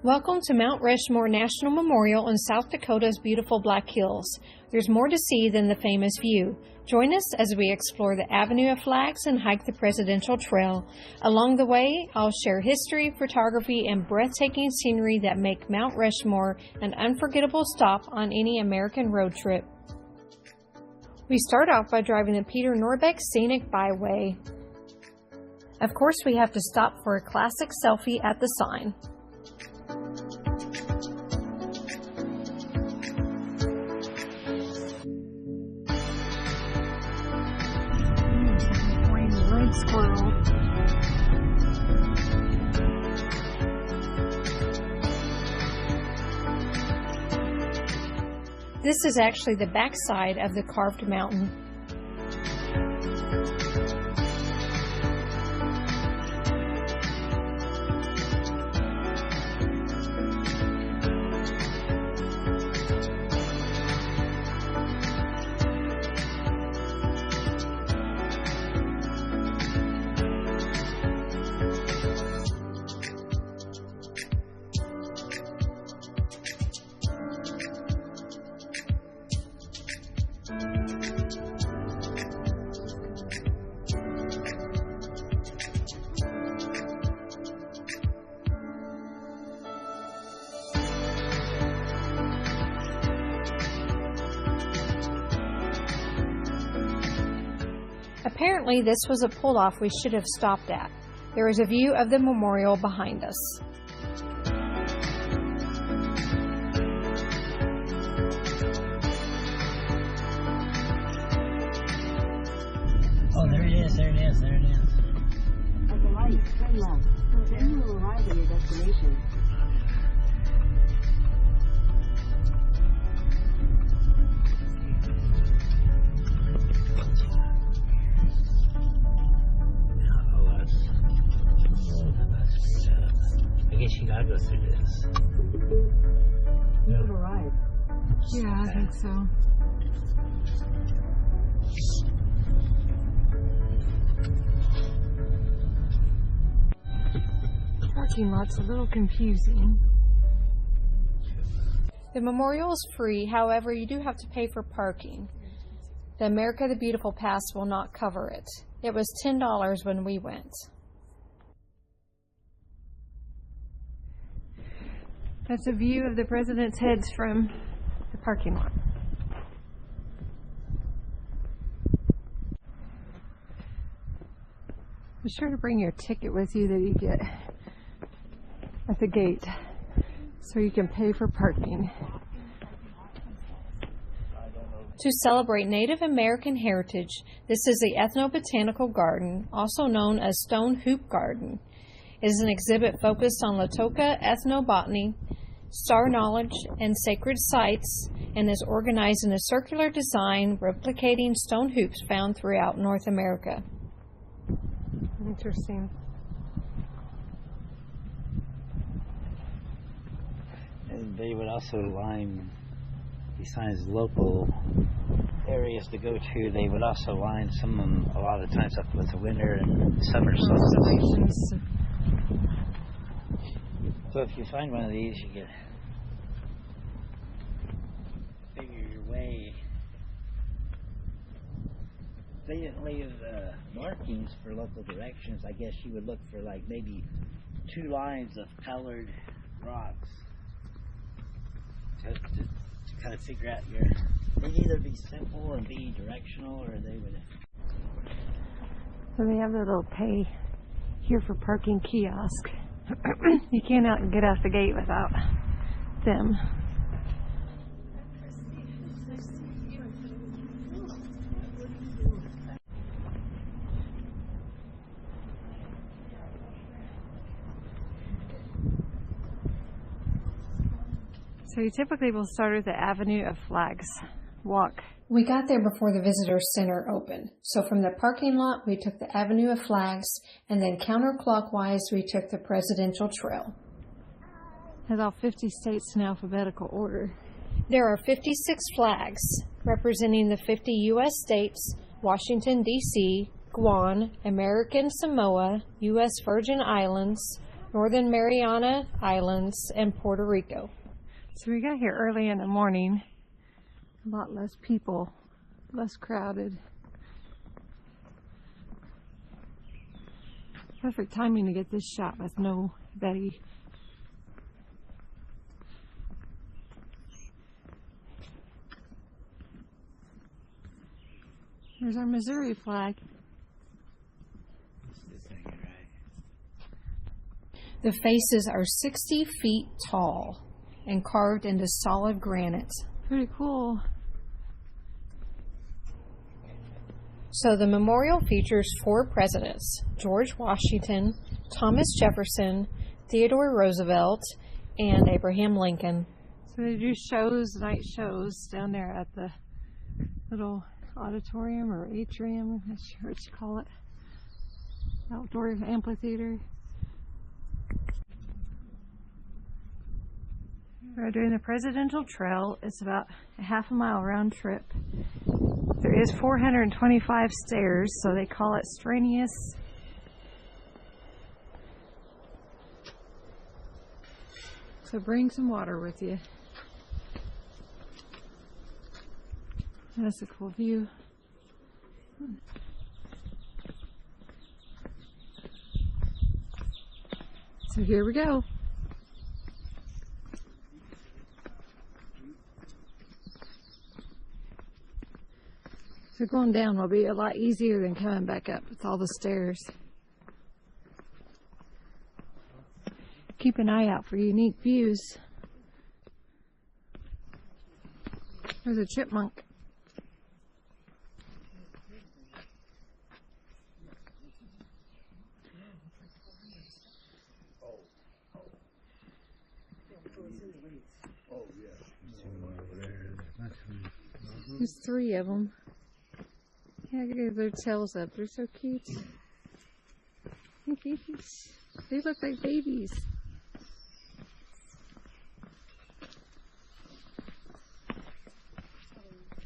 Welcome to Mount Rushmore National Memorial in South Dakota's beautiful Black Hills. There's more to see than the famous view. Join us as we explore the Avenue of Flags and hike the Presidential Trail. Along the way, I'll share history, photography, and breathtaking scenery that make Mount Rushmore an unforgettable stop on any American road trip. We start off by driving the Peter Norbeck Scenic Byway. Of course, we have to stop for a classic selfie at the sign. Squirrel. This is actually the backside of the carved mountain. Apparently, this was a pull-off we should have stopped at. There is a view of the memorial behind us. Oh, there it is, there it is, there it is. At the light, turn left. Then you will arrive at your destination. I guess you gotta go through this. You've arrived. Yeah, I think so. The parking lot's a little confusing. The memorial is free, however, you do have to pay for parking. The America the Beautiful Pass will not cover it. It was $10 when we went. That's a view of the president's heads from the parking lot. Be sure to bring your ticket with you that you get at the gate so you can pay for parking. To celebrate Native American heritage, this is the Ethnobotanical Garden, also known as Stone Hoop Garden. It is an exhibit focused on Latoka ethnobotany, star knowledge, and sacred sites, and is organized in a circular design replicating stone hoops found throughout North America. Interesting. And they would also line, besides local areas to go to, they would also line some of them a lot of times up with the winter and summer solstice. So if you find one of these, you get figure your way. They didn't leave markings for local directions. I guess you would look for like maybe 2 lines of colored rocks to kind of figure out your. They'd either be simple and be directional, or they would. So they have a little pay here for parking kiosk. You cannot get out the gate without them. So you typically will start at the Avenue of Flags walk. We got there before the visitor center opened. So from the parking lot, we took the Avenue of Flags, and then counterclockwise, we took the Presidential Trail. Has all 50 states in alphabetical order. There are 56 flags representing the 50 U.S. states, Washington, D.C., Guam, American Samoa, U.S. Virgin Islands, Northern Mariana Islands, and Puerto Rico. So we got here early in the morning. A lot less people, less crowded. Perfect timing to get this shot with no Betty. There's our Missouri flag. The faces are 60 feet tall and carved into solid granite. Pretty cool. So the memorial features 4 presidents: George Washington, Thomas Jefferson, Theodore Roosevelt, and Abraham Lincoln. So they do shows, night shows, down there at the little auditorium or atrium, I'm not sure what you call it. Outdoor amphitheater. We're doing the Presidential Trail. It's about a half a mile round trip. There is 425 stairs, so they call it strenuous. So bring some water with you. That's a cool view. So here we go. So going down will be a lot easier than coming back up with all the stairs. Keep an eye out for unique views. There's a chipmunk. There's 3 of them. Yeah, look at their tails up. They're so cute. They look like babies.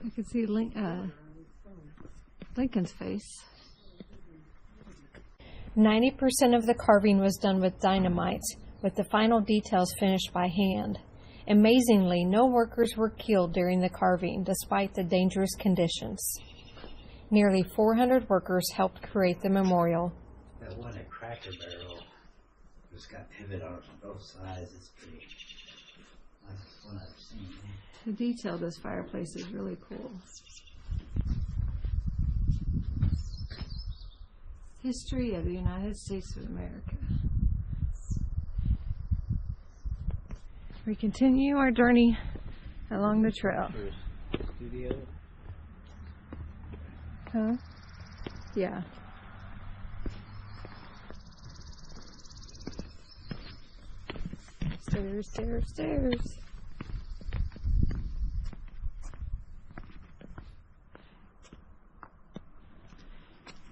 I can see Lincoln's face. 90% of the carving was done with dynamite, with the final details finished by hand. Amazingly, no workers were killed during the carving, despite the dangerous conditions. Nearly 400 workers helped create the memorial. That one at Cracker Barrel, it's got pivot on both sides. It's pretty. That's one I've seen. The detail of this fireplace is really cool. History of the United States of America. We continue our journey along the trail. Studio. Huh? Yeah. Stairs, stairs, stairs.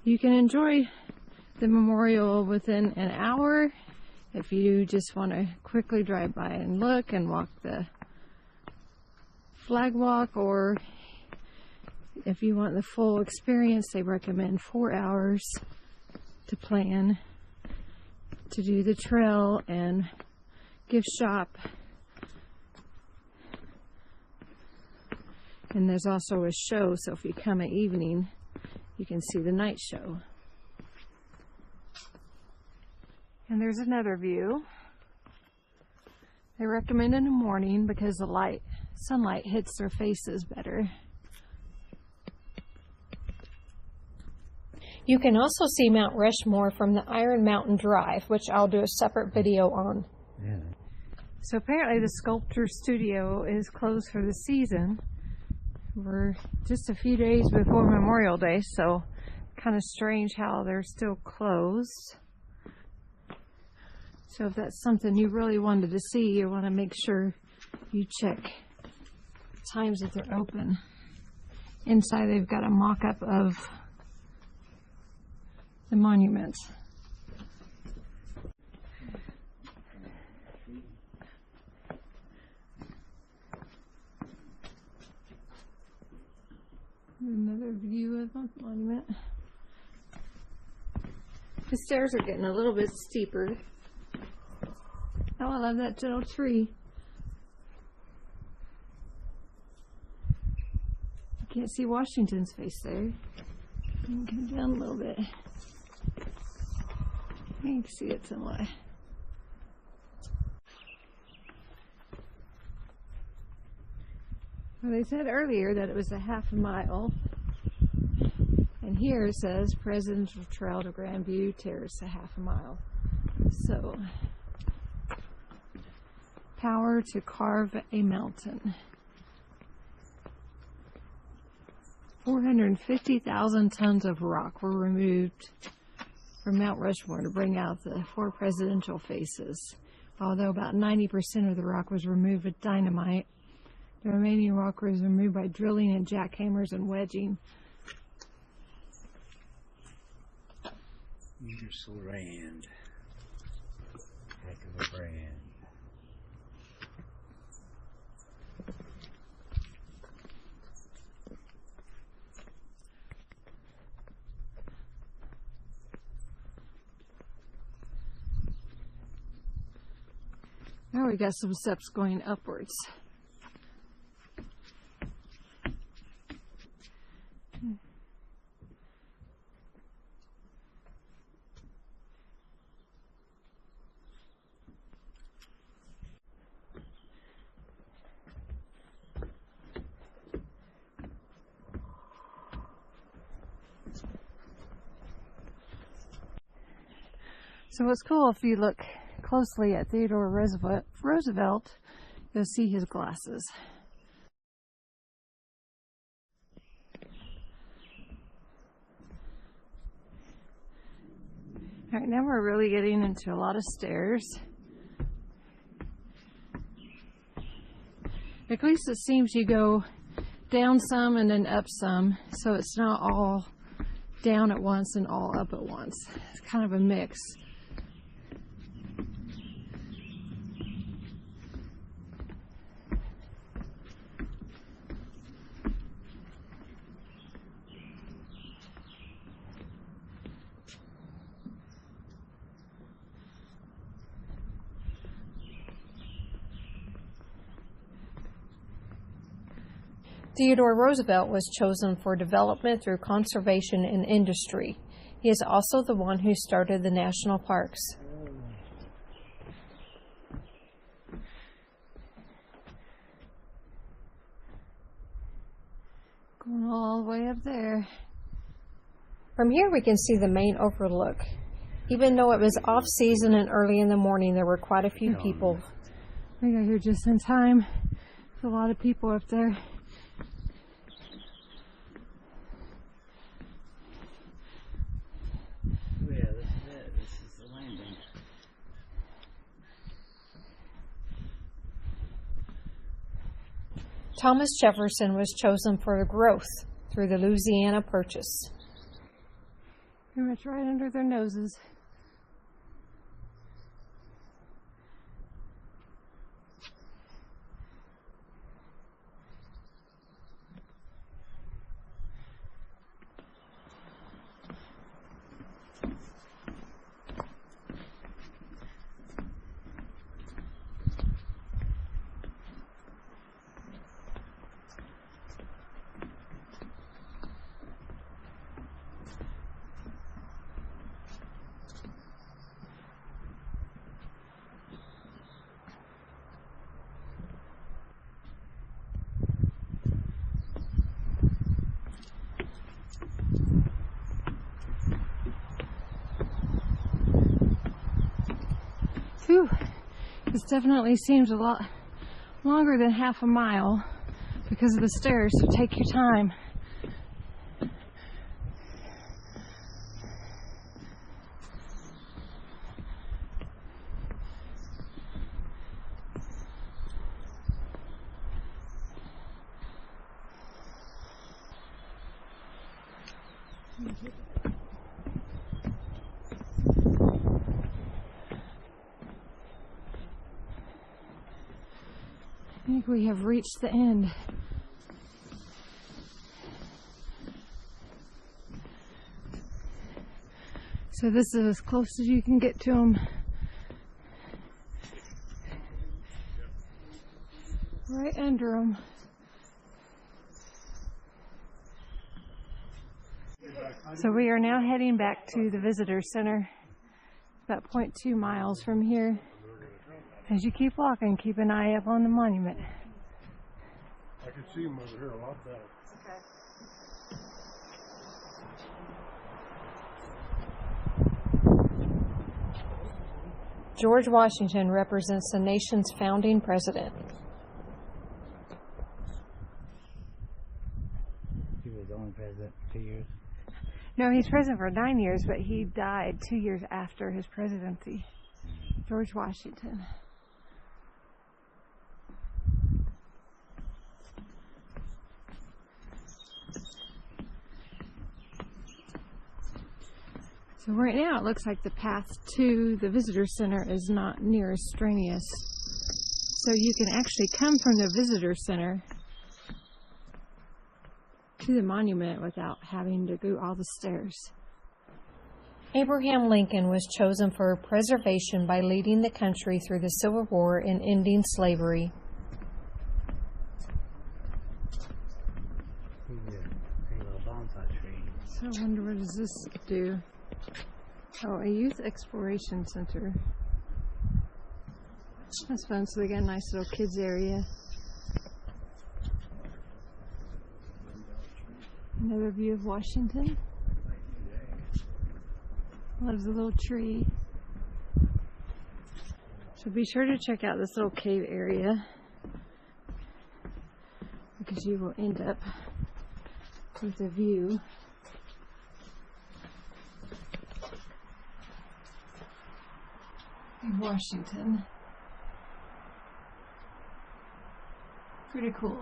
You can enjoy the memorial within an hour if you just want to quickly drive by and look and walk the flag walk, or if you want the full experience, they recommend 4 hours to plan to do the trail and gift shop. And there's also a show, so if you come at evening, you can see the night show. And there's another view. They recommend in the morning because the sunlight hits their faces better. You can also see Mount Rushmore from the Iron Mountain Drive, which I'll do a separate video on. Yeah. So apparently the sculpture studio is closed for the season. We're just a few days before Memorial Day, so kind of strange how they're still closed. So if that's something you really wanted to see, you want to make sure you check the times that they're open. Inside they've got a mock-up of the monument. Another view of the monument. The stairs are getting a little bit steeper. Oh, I love that little tree. I can't see Washington's face there. You can come down a little bit. You can see it somewhat. Well, they said earlier that it was a half a mile. And here it says Presidential Trail to Grandview Terrace, a half a mile. So, power to carve a mountain. 450,000 tons of rock were removed from Mount Rushmore to bring out the 4 presidential faces. Although about 90% of the rock was removed with dynamite, the remaining rock was removed by drilling and jackhammers and wedging. Universal Rand. Heck of a brand. Now we got some steps going upwards. So what's cool, if you look closely at Theodore Roosevelt, you'll see his glasses. All right, now we're really getting into a lot of stairs. At least it seems you go down some and then up some, so it's not all down at once and all up at once. It's kind of a mix. Theodore Roosevelt was chosen for development through conservation and industry. He is also the one who started the national parks. Going all the way up there. From here we can see the main overlook. Even though it was off season and early in the morning, there were quite a few people. We got here just in time. There's a lot of people up there. Thomas Jefferson was chosen for growth through the Louisiana Purchase. Pretty much right under their noses. Whew. This definitely seems a lot longer than half a mile because of the stairs, so take your time. I think we have reached the end. So this is as close as you can get to them. Right under them. So we are now heading back to the visitor center. About 0.2 miles from here. As you keep walking, keep an eye up on the monument. I can see them over here a lot better. George Washington represents the nation's founding president. He was only president for 2 years. No, he's president for 9 years, but he died 2 years after his presidency. George Washington. So right now it looks like the path to the visitor center is not near as strenuous. So you can actually come from the visitor center to the monument without having to go all the stairs. Abraham Lincoln was chosen for preservation by leading the country through the Civil War and ending slavery. So I wonder, what does this do? Oh, a youth exploration center. That's fun. So they got a nice little kids area. Another view of Washington. Loves a little tree. So be sure to check out this little cave area, because you will end up with a view of Washington. Pretty cool.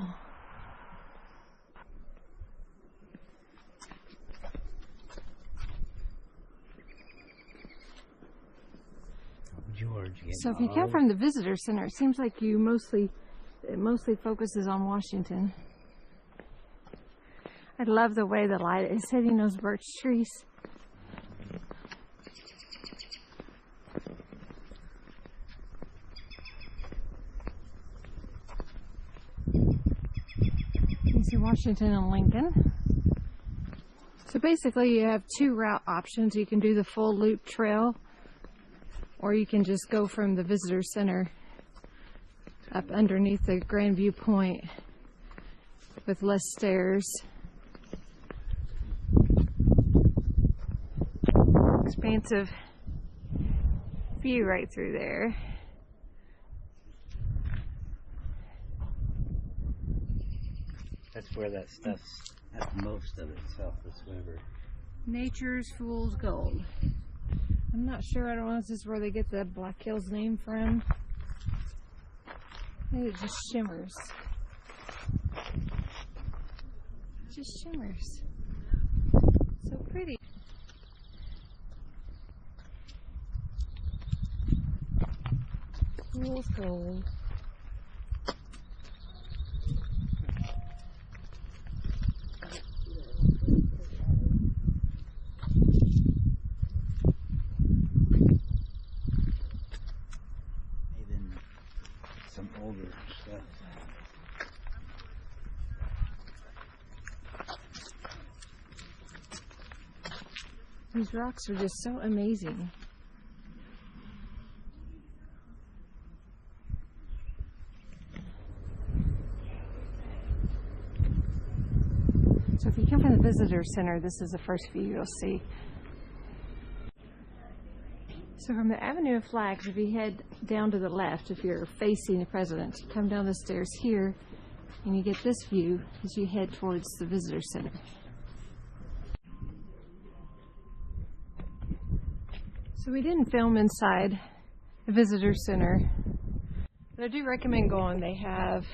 George. So if you come from the visitor center, it seems like it mostly focuses on Washington. I love the way the light is hitting those birch trees. You see Washington and Lincoln. So basically you have two route options. You can do the full loop trail, or you can just go from the visitor center up underneath the grand viewpoint with less stairs. Expansive view right through there. That's where that stuff's at most of itself, this river. Nature's fool's gold. I'm not sure. I don't know if this is where they get the Black Hills name from. Maybe it just shimmers. It just shimmers. So pretty. Fool's gold. Some older stuff. These rocks are just so amazing. So if you come from the visitor center, this is the first view you'll see. So from the Avenue of Flags, if you head down to the left, if you're facing the president, you come down the stairs here and you get this view as you head towards the visitor center. So we didn't film inside the visitor center, but I do recommend going. They have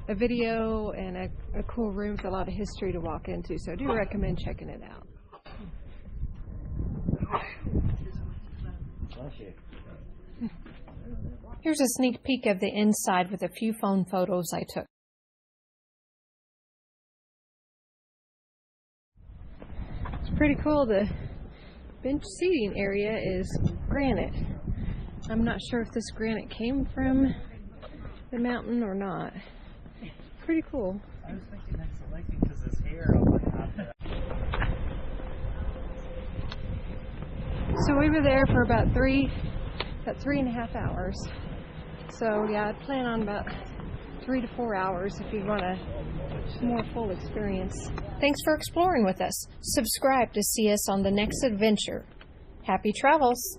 a video and a cool room with a lot of history to walk into, so I do recommend checking it out. Here's a sneak peek of the inside with a few phone photos I took. It's pretty cool. The bench seating area is granite. I'm not sure if this granite came from the mountain or not. pretty cool. I was thinking next to Lincoln because his hair on my hat. So we were there for about 3.5 hours. So yeah, I'd plan on about 3 to 4 hours if you want a more full experience. Thanks for exploring with us. Subscribe to see us on the next adventure. Happy travels!